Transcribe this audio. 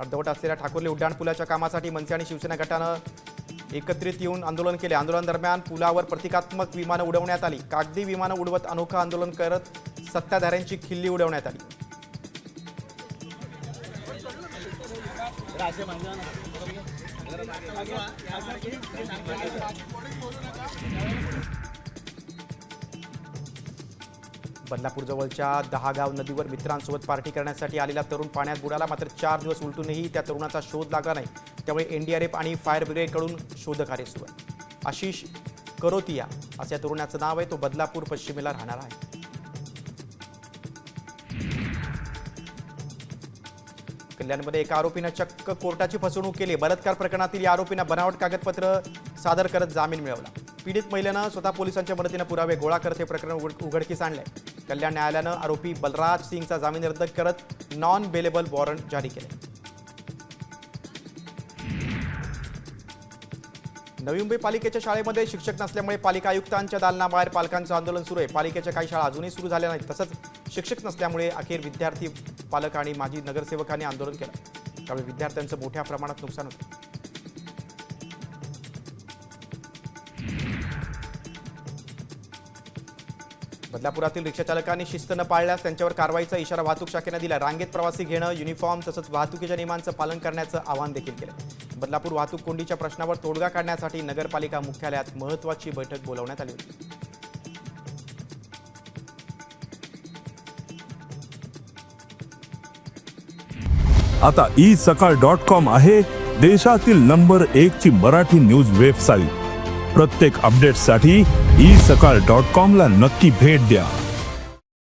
अर्धवट असलेल्या ठाकुर्ली उड्डाणपुलाच्या कामासाठी मनसे आणि शिवसेना गटानं एकत्रित येऊन आंदोलन केले। आंदोलन दरम्यान पुलावर प्रतिकात्मक विमानं उडवण्यात आली। कागदी विमानं उडवत अनोखं आंदोलन करत सत्ताधाऱ्यांची खिल्ली उडवण्यात आली। बदलापूर जवळच्या दहागाव नदीवर मित्रांसोबत पार्टी करण्यासाठी आलेला तरुण पाण्यात बुडाला। मात्र 4 दिवस उलटूनही त्या तरुणाचा शोध लागला नाही। त्यामुळे एनडीआरएफ आणि फायर ब्रिगेडकडून शोधकार्य सुरू आहे। आशिष करोतिया असे या तरुणाचं नाव आहे। तो बदलापूर पश्चिमेला राहणार आहे। कल्याणमध्ये एका आरोपीनं चक्क कोर्टाची फसवणूक केली। बलात्कार प्रकरणातील या आरोपीनं बनावट कागदपत्र सादर करत जामीन मिळवला। पीडित महिलेनं स्वतः पोलिसांच्या मदतीनं पुरावे गोळा करत हे प्रकरण उघडकीस आणले। कल्याण न्यायालयानं आरोपी बलराज सिंगचा जामीन रद्द करत नॉन बेलेबल वॉरंट जारी केले। नवी मुंबई पालिकेच्या शाळेमध्ये शिक्षक नसल्यामुळे पालिका आयुक्तांच्या दालनाबाहेर पालकांचं आंदोलन सुरू आहे। पालिकेच्या काही शाळा अजूनही सुरू झाल्या नाहीत। तसंच शिक्षक नसल्यामुळे अखेर विद्यार्थी, पालक आणि माजी नगरसेवकांनी आंदोलन केलं। त्यामुळे विद्यार्थ्यांचं मोठ्या प्रमाणात नुकसान होतं। बदलापुरातील रिक्षाचालकांनी शिस्त न पाळल्यास त्यांच्यावर कारवाईचा इशारा वाहतूक शाखेनं दिला। रांगेत प्रवासी घेणं, युनिफॉर्म तसंच वाहतुकीच्या नियमांचं पालन करण्याचं आवाहन देखील केलं। बदलापूर वाहतूक कोंडीच्या प्रश्नावर तोडगा काढण्यासाठी नगरपालिका मुख्यालयात महत्त्वाची बैठक बोलावण्यात आली होती। आता isakal.com आहे देशातील नंबर 1 ची मराठी न्यूज वेबसाईट। प्रत्येक अपडेटसाठी isakal.com ला नक्की भेट द्या।